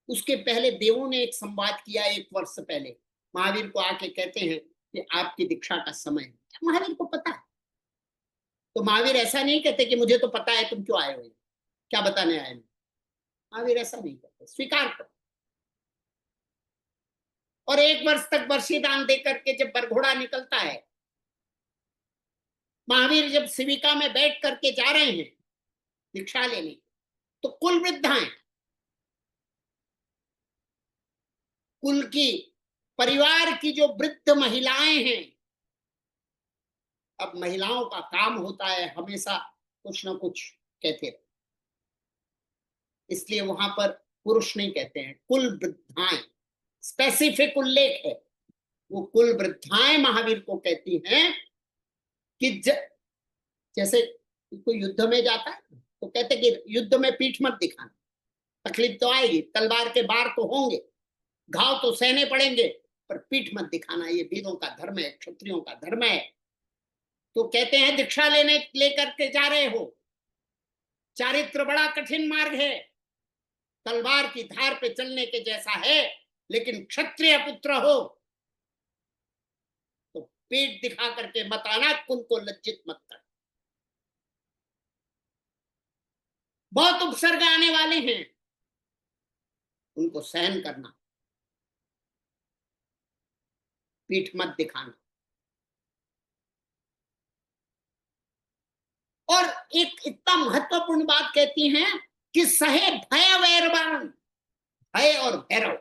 उसके पहले देवों ने एक संवाद किया 1 वर्ष पहले, महावीर को आके कहते हैं कि आपकी दीक्षा का समय है। महावीर को पता है, तो महावीर ऐसा नहीं कहते कि मुझे तो पता है, तुम क्यों आए हो, क्या बताने आए हो। महावीर ऐसा नहीं कहते, स्वीकार करो। और 1 वर्ष तक बर्षीदान दे करके जब बरघोड़ा निकलता है, महावीर जब शिविका में बैठ करके जा रहे हैं दीक्षा लेने, तो कुल वृद्धाएं, कुल की, परिवार की जो वृद्ध महिलाएं हैं, अब महिलाओं का काम होता है हमेशा कुछ ना कुछ कहते रहे, इसलिए वहां पर पुरुष नहीं कहते हैं, कुल वृद्धाएं, स्पेसिफिक उल्लेख है। वो कुल वृद्धाएं महावीर को कहती हैं कि जैसे कोई युद्ध में जाता है तो कहते कि युद्ध में पीठ मत दिखाना, तकलीफ तो आएगी, तलवार के बार तो होंगे, घाव तो सहने पड़ेंगे, पर पीठ मत दिखाना, ये वीरों का धर्म है, क्षत्रियों का धर्म है। तो कहते हैं दीक्षा लेकर के जा रहे हो, चारित्र बड़ा कठिन मार्ग है, तलवार की धार पे चलने के जैसा है, लेकिन क्षत्रिय पुत्र हो तो पेट दिखा करके मत आना, कुल को लज्जित मत कर। बहुत उपसर्ग आने वाले हैं, उनको सहन करना, पीठ मत दिखाना। और एक इतना महत्वपूर्ण बात कहती हैं कि सहे भय वैरवान, भय और भैरव।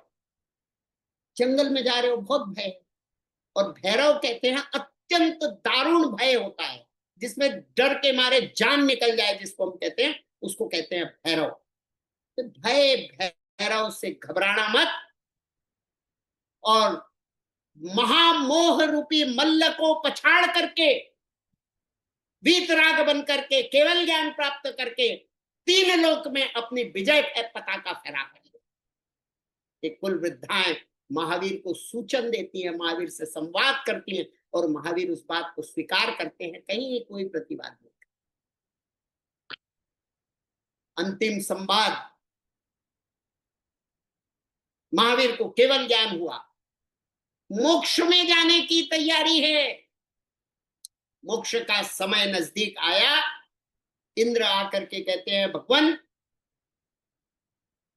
जंगल में जा रहे हो, बहुत भय, और भैरव कहते हैं अत्यंत दारुण भय होता है, जिसमें डर के मारे जान निकल जाए, जिसको हम कहते हैं, उसको कहते हैं भैरव। तो भय भैरव से घबराना मत, और महामोह रूपी मल्ल को पछाड़ करके, वीतराग बन करके, केवल ज्ञान प्राप्त करके 3 लोक में अपनी विजय पताका फहरा करेंगे। एक कुल वृद्धाएं महावीर को सूचन देती हैं, महावीर से संवाद करती हैं, और महावीर उस बात को स्वीकार करते हैं, कहीं कोई प्रतिवाद नहीं। अंतिम संवाद, महावीर को केवल ज्ञान हुआ, मोक्ष में जाने की तैयारी है, मोक्ष का समय नजदीक आया। इंद्र आकर के कहते हैं भगवान,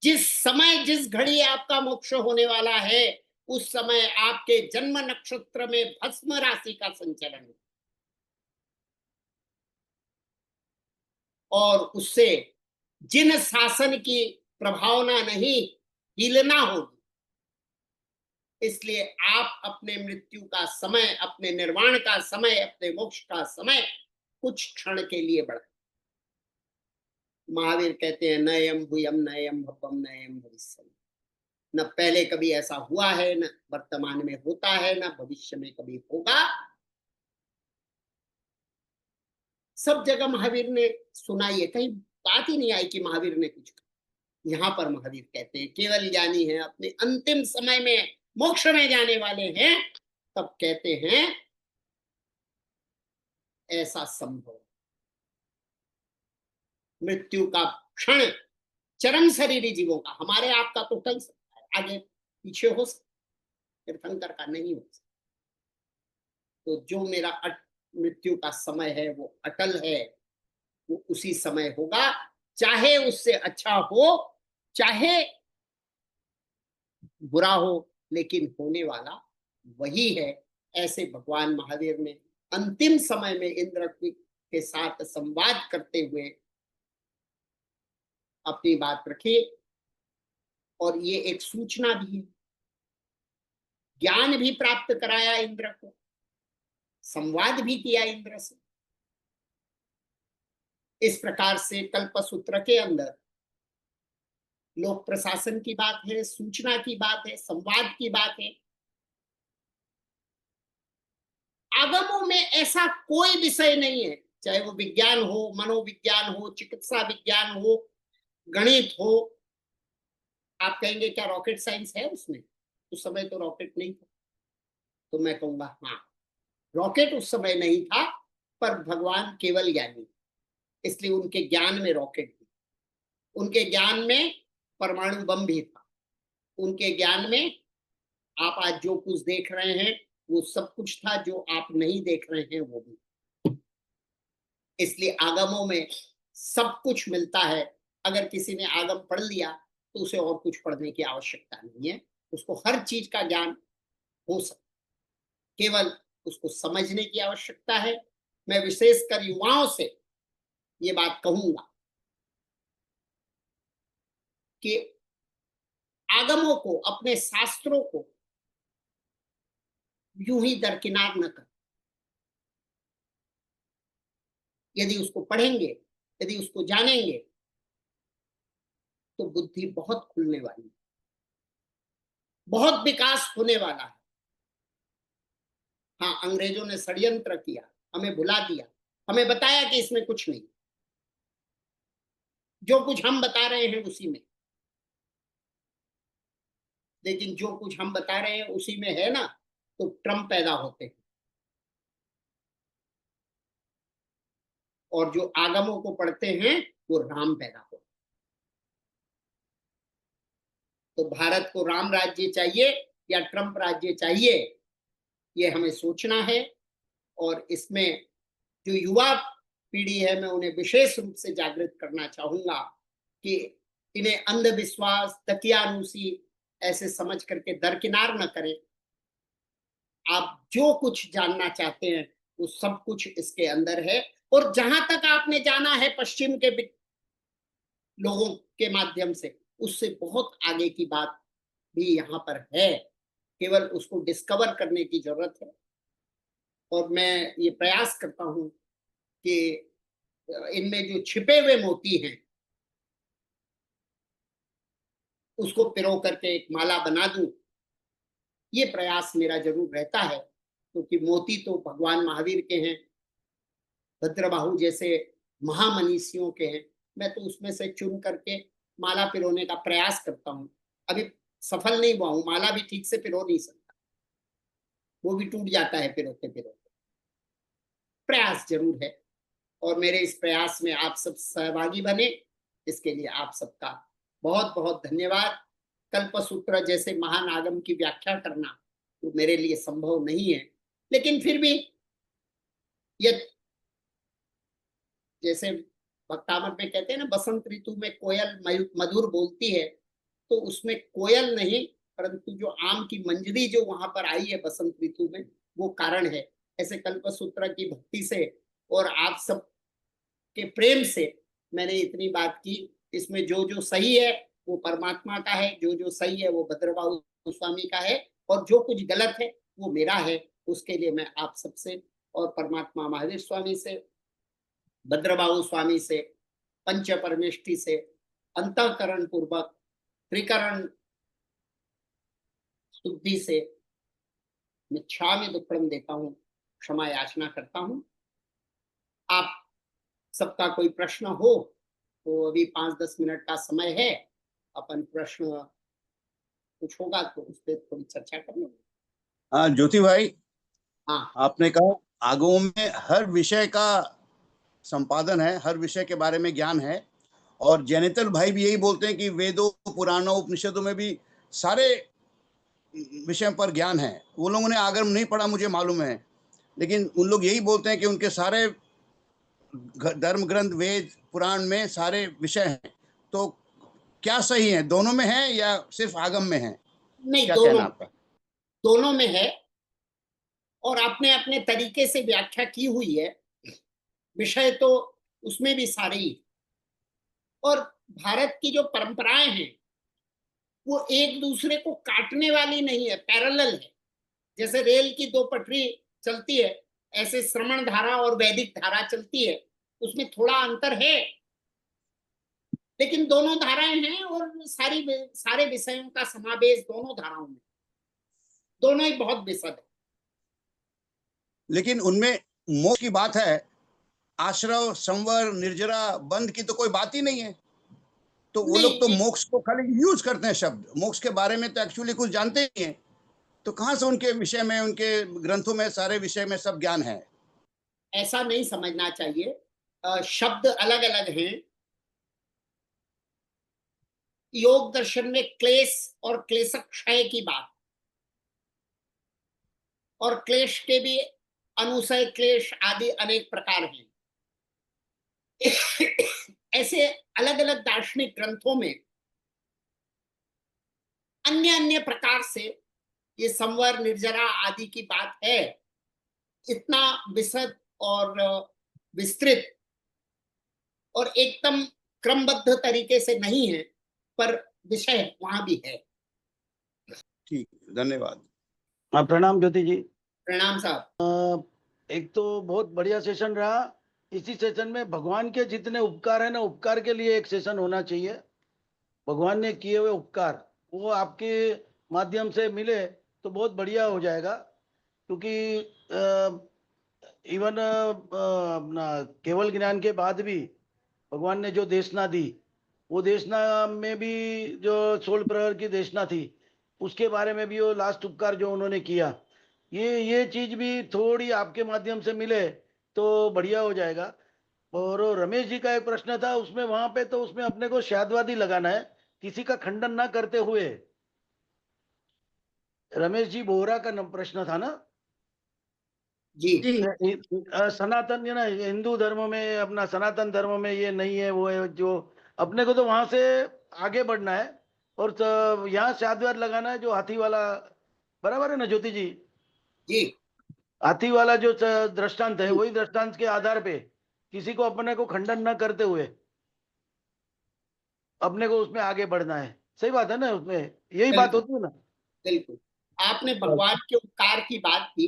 जिस समय जिस घड़ी आपका मोक्ष होने वाला है, उस समय आपके जन्म नक्षत्र में भस्म राशि का संचरण है, और उससे जिन शासन की प्रभावना नहीं, हिलना होगी। इसलिए आप अपने मृत्यु का समय, अपने निर्वाण का समय, अपने मोक्ष का समय कुछ क्षण के लिए बढ़ा। महावीर कहते हैं नयम भूयम नयम भवम नयम भविष्यम, न पहले कभी ऐसा हुआ है, न वर्तमान में होता है, न भविष्य में कभी होगा। सब जगह महावीर ने सुनाई है, कहीं बात ही नहीं आई कि महावीर ने कुछ कहा। यहाँ पर महावीर कहते हैं केवल ज्ञानी है, अपने अंतिम समय में मोक्ष में जाने वाले हैं, तब कहते हैं ऐसा संभव। मृत्यु का क्षण चरम शरीरी जीवों का, हमारे आपका तो टल सकता है, आगे पीछे हो सकता, तीर्थंकर का नहीं हो सकता। तो जो मेरा मृत्यु का समय है वो अटल है, वो उसी समय होगा, चाहे उससे अच्छा हो चाहे बुरा हो, लेकिन होने वाला वही है। ऐसे भगवान महावीर ने अंतिम समय में इंद्र के साथ संवाद करते हुए अपनी बात रखी, और ये एक सूचना भी है, ज्ञान भी प्राप्त कराया इंद्र को, संवाद भी किया इंद्र से। इस प्रकार से कल्पसूत्र के अंदर लोक प्रशासन की बात है, सूचना की बात है, संवाद की बात है। आगमों में ऐसा कोई विषय नहीं है चाहे वो विज्ञान हो, मनोविज्ञान हो, चिकित्सा विज्ञान हो, गणित हो। आप कहेंगे क्या रॉकेट साइंस है उसमें? उस समय तो रॉकेट नहीं था। तो मैं कहूंगा हाँ, रॉकेट उस समय नहीं था, पर भगवान केवल ज्ञानी, इसलिए उनके ज्ञान में रॉकेट थी, उनके ज्ञान में परमाणु बम भी था, उनके ज्ञान में आप आज जो कुछ देख रहे हैं वो सब कुछ था, जो आप नहीं देख रहे हैं वो भी। इसलिए आगमों में सब कुछ मिलता है। अगर किसी ने आगम पढ़ लिया तो उसे और कुछ पढ़ने की आवश्यकता नहीं है, उसको हर चीज का ज्ञान हो सकता, केवल उसको समझने की आवश्यकता है। मैं विशेषकर युवाओं से ये बात कहूंगा कि आगमों को, अपने शास्त्रों को यूं ही दरकिनार न कर। यदि उसको पढ़ेंगे, यदि उसको जानेंगे, तो बुद्धि बहुत खुलने वाली है, बहुत विकास होने वाला है। हाँ, अंग्रेजों ने षड्यंत्र किया, हमें भुला दिया, हमें बताया कि इसमें कुछ नहीं, जो कुछ हम बता रहे हैं उसी में। लेकिन जो कुछ हम बता रहे हैं उसी में है ना, तो ट्रम्प पैदा होते हैं। और जो आगमों को पढ़ते हैं वो राम पैदा होते हैं। तो भारत को राम राज्य चाहिए या ट्रम्प राज्य चाहिए, ये हमें सोचना है। और इसमें जो युवा पीढ़ी है, मैं उन्हें विशेष रूप से जागृत करना चाहूंगा कि इन्हें अंधविश्वास, दकियानुसी ऐसे समझ करके दरकिनार न करें। आप जो कुछ जानना चाहते हैं वो सब कुछ इसके अंदर है। और जहां तक आपने जाना है पश्चिम के लोगों के माध्यम से, उससे बहुत आगे की बात भी यहाँ पर है, केवल उसको डिस्कवर करने की जरूरत है। और मैं ये प्रयास करता हूं कि इनमें जो छिपे हुए मोती हैं उसको पिरो करके एक माला बना दूं। ये प्रयास मेरा जरूर रहता है, क्योंकि मोती तो भगवान महावीर के हैं, भद्रबाहु जैसे महामनीषियों के हैं। मैं तो उसमें से चुन करके माला पिरोने का प्रयास करता हूँ। अभी सफल नहीं हुआ हूं, माला भी ठीक से पिरो नहीं सकता, वो भी टूट जाता है पिरोते पिरोते। प्रयास जरूर है, और मेरे इस प्रयास में आप सब सहभागी बने, इसके लिए आप सबका बहुत बहुत धन्यवाद। कल्पसूत्र जैसे महान आगम की व्याख्या करना तो मेरे लिए संभव नहीं है, लेकिन फिर भी ये जैसे भक्तामर में कहते हैं ना, बसंत ऋतु में कोयल मधुर बोलती है, तो उसमें कोयल नहीं, परंतु जो आम की मंजरी जो वहां पर आई है बसंत ऋतु में, वो कारण है। ऐसे कल्पसूत्र की भक्ति से और आप सब के प्रेम से मैंने इतनी बात की। इसमें जो जो सही है वो परमात्मा का है, जो जो सही है वो भद्रबाहु स्वामी का है, और जो कुछ गलत है वो मेरा है। उसके लिए मैं आप सबसे और परमात्मा महावीर स्वामी से, भद्रबाहु स्वामी से, पंच परमेष्टि से अंतःकरण पूर्वक त्रिकरण शुद्धि से मिच्छामि दुक्कड़म देता हूँ, क्षमा याचना करता हूँ। आप सबका कोई प्रश्न हो तो अभी 5-10 मिनट का समय है, अपन प्रश्न कुछ होगा तो उस पर थोड़ी चर्चा कर लेंगे। हाँ ज्योति भाई, हाँ आपने कहा आगमों में हर विषय का संपादन है, हर विषय के बारे में ज्ञान है, और जैनेतल भाई भी यही बोलते हैं कि वेदों, पुराणों, उपनिषदों में भी सारे विषय पर ज्ञान है। वो लोगों ने आगम नहीं पढ़ा मुझे मालूम है, लेकिन उन लोग यही बोलते हैं कि उनके सारे धर्म ग्रंथ, वेद, पुराण में सारे विषय हैं। तो क्या सही है, दोनों में है या सिर्फ आगम में है? नहीं, क्या कहना आपका? दोनों में है, और अपने अपने तरीके से व्याख्या की हुई है। विषय तो उसमें भी सारे ही, और भारत की जो परंपराएं हैं वो एक दूसरे को काटने वाली नहीं है, पैरेलल है। जैसे रेल की दो पटरी चलती है, ऐसे श्रवण धारा और वैदिक धारा चलती है, उसमें थोड़ा अंतर है, लेकिन दोनों धाराएं हैं, और सारे विषयों का समावेश दोनों धाराओं में, दोनों ही बहुत विशद है। लेकिन उनमें मोक्ष की बात है, आश्रव, संवर, निर्जरा, बंध की तो कोई बात ही नहीं है। तो वो नहीं, लोग तो मोक्ष को खाली यूज करते हैं शब्द, मोक्ष के बारे में तो एक्चुअली कुछ जानते ही नहीं है। तो कहाँ से उनके विषय में, उनके ग्रंथों में सारे विषय में सब ज्ञान है? ऐसा नहीं समझना चाहिए। शब्द अलग अलग हैं। योग दर्शन में क्लेश और क्लेशक्षय की बात, और क्लेश के भी अनुसय क्लेश आदि अनेक प्रकार हैं। ऐसे अलग अलग दार्शनिक ग्रंथों में अन्य अन्य प्रकार से ये संवर निर्जरा आदि की बात है। इतना विशद और विस्तृत और एकदम क्रमबद्ध तरीके से नहीं है, पर विषय वहां भी है। ठीक, धन्यवाद। हाँ, प्रणाम ज्योति जी। प्रणाम साहब। एक तो बहुत बढ़िया सेशन रहा। इसी सेशन में भगवान के जितने उपकार है ना, उपकार के लिए एक सेशन होना चाहिए। भगवान ने किए हुए उपकार वो आपके माध्यम से मिले तो बहुत बढ़िया हो जाएगा। क्योंकि इवन अपना केवल ज्ञान के बाद भी भगवान ने जो देशना दी, वो देशना में भी जो 16 प्रहर की देशना थी, उसके बारे में भी वो लास्ट उपकार जो उन्होंने किया, ये चीज भी थोड़ी आपके माध्यम से मिले तो बढ़िया हो जाएगा। और रमेश जी का एक प्रश्न था उसमें, वहां पे तो उसमें अपने को शादवादी लगाना है, किसी का खंडन ना करते हुए। रमेश जी बोहरा का प्रश्न था ना जी सनातन, ये ना हिंदू धर्म में, अपना सनातन धर्म में ये नहीं है, वो है जो अपने को तो वहां से आगे बढ़ना है। और यहाँ शादवाद लगाना है जो हाथी वाला, बराबर है ना ज्योति जी? जी हाथी वाला जो दृष्टांत है, वही दृष्टांत के आधार पे किसी को अपने को खंडन न करते हुए अपने को उसमें आगे बढ़ना है। सही बात है ना? उसमें यही बात होती है ना? बिल्कुल। आपने भगवान के उपकार की बात की।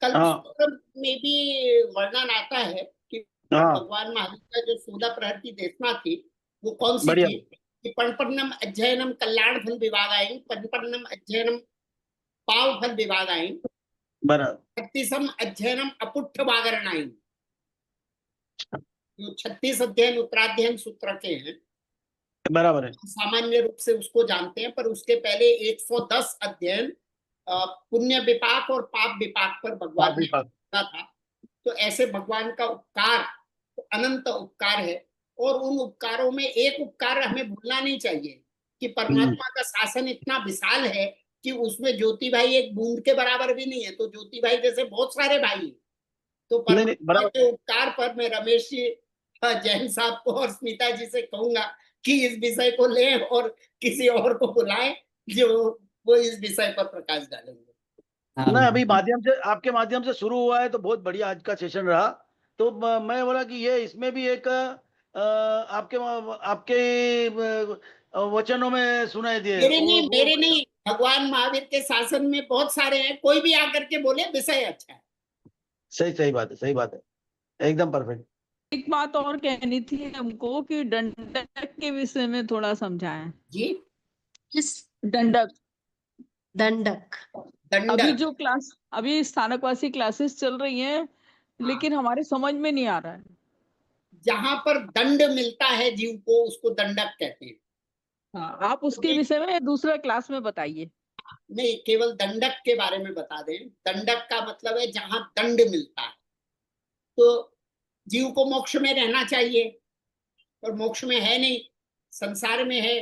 कल्प हाँ सूत्र में भी वर्णन आता है कि हाँ, भगवान महावीर का जो 16 प्रहर की देशना थी वो कौन सी बढ़िया। थी कि पणपन्नम अध्ययनम कल्याण फल विभागायन, पणपन्नम अध्ययनम पाव फल विभागायन, बराबर 36 अध्ययनम अपुट्ठ वागरणायन। जो 36 अध्ययन उत्तराध्ययन सूत्र के हैं, बराबर है। सामान्य रूप से उसको जानते हैं, पर उसके पहले 110 अध्ययन पुण्य विपाक और पाप विपाक पर भगवान ने किया था। तो ऐसे भगवान का उपकार तो अनंत उपकार है, और उन उपकारों में एक उपकार हमें भूलना नहीं चाहिए कि परमात्मा का शासन इतना विशाल है कि उसमें ज्योति भाई एक बूंद के बराबर भी नहीं है। तो ज्योति भाई जैसे बहुत सारे भाई हैं। तो नहीं नहीं, परमात्मा बराबर। के उपकार पर मैं रमेश जी, जैन साहब को और स्मिता जी से कहूंगा कि इस विषय को लें और किसी और को बुलाएं जो वो इस विषय पर प्रकाश डालेंगे। ना अभी माध्यम से, आपके माध्यम से शुरू हुआ है तो बहुत बढ़िया आज का सेशन रहा। तो मैं बोला कि ये इसमें भी एक आपके वचनों में सुनाई दिए मेरे नहीं, भगवान महावीर के शासन में बहुत सारे हैं। कोई भी आकर के बोले विषय अच्छा है। सही सही बात है, सही बात है, एकदम परफेक्ट। एक बात और कहनी थी हमको कि दंडक के विषय में थोड़ा समझाएं। जी किस? दंडक दंडक। अभी दंडक जो क्लास, अभी स्थानकवासी क्लासेस चल रही हैं, लेकिन हमारे समझ में नहीं आ रहा है। जहां पर दंड मिलता है जीव को उसको दंडक कहते हैं। हाँ, आप उसके विषय में दूसरा क्लास में बताइए। नहीं, केवल दंडक के बारे में बता दें। दंडक का मतलब है जहां दंड मिलता है। तो जीव को मोक्ष में रहना चाहिए, और मोक्ष में है नहीं, संसार में है।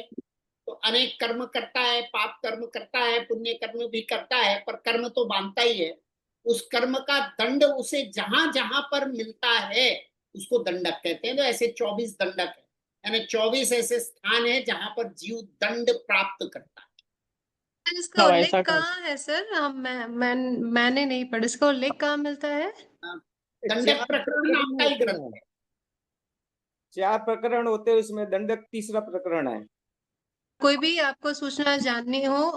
तो अनेक कर्म करता है, पाप कर्म करता है, पुण्य कर्म भी करता है, पर कर्म तो बांधता ही है। उस कर्म का दंड उसे जहां जहां पर मिलता है उसको दंडक कहते हैं। तो ऐसे 24 दंडक है, यानी 24 ऐसे स्थान है जहां पर जीव दंड प्राप्त करता है। इसका उल्लेख कहाँ है सर? मैंने नहीं पढ़ा। इसका उल्लेख कहाँ मिलता है? दंडक प्रकरण नाम का ही ग्रंथ है। 4 प्रकरण होते हैं उसमें, दंडक तीसरा प्रकरण है। कोई भी आपको सूचना जाननी हो,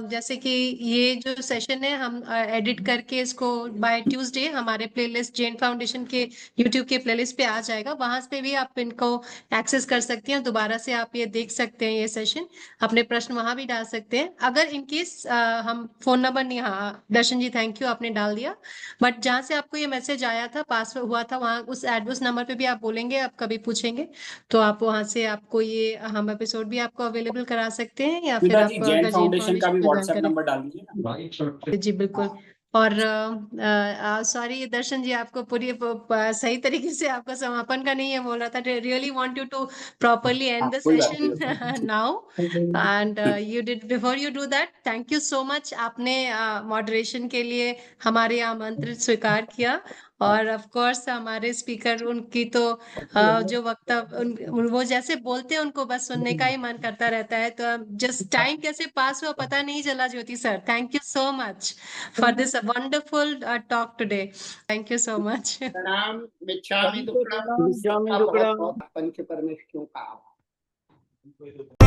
जैसे कि ये जो सेशन है हम एडिट करके इसको बाय ट्यूसडे हमारे प्लेलिस्ट जैन फाउंडेशन के यूट्यूब के प्लेलिस्ट पे आ जाएगा, वहां पे भी आप इनको एक्सेस कर सकते हैं, दोबारा से आप ये देख सकते हैं ये सेशन, अपने प्रश्न वहां भी डाल सकते हैं। अगर इनकेस हम फोन नंबर नहीं, हाँ दर्शन जी थैंक यू आपने डाल दिया, बट जहाँ से आपको ये मैसेज आया था पास हुआ था वहाँ उस नंबर पे भी आप बोलेंगे, आप कभी पूछेंगे तो आप वहां से आपको ये हम एपिसोड भी आपको अवेलेबल करा सकते हैं, या फिर स्मिता आप जी जैन अगर जैन फाउंडेशन का भी फाउंडेशन में ज्वाइन व्हाट्सएप करें। नंबर डाल दीजिए ना। जी बिल्कुल। और सॉरी दर्शन जी, आपको पूरी सही तरीके से आपको समापन का नहीं है बोल रहा था, really want you to properly and the कोई बात session now, and you did, before you do that thank you so much, आपने मॉडरेशन के लिए हमारे आमंत्रित स्वीकार किया, और ऑफ कोर्स हमारे स्पीकर उनकी तो जो वक्तव्य वो जैसे बोलते हैं उनको बस सुनने का ही मन करता रहता है, तो जस्ट टाइम कैसे पास हुआ पता नहीं चला। Jyoti sir thank you so much for this wonderful talk today, thank you so much. प्रणाम, मिच्छामि दुक्कडम, मिच्छामि दुक्कडम। पंच परमेश्वरों का आभार।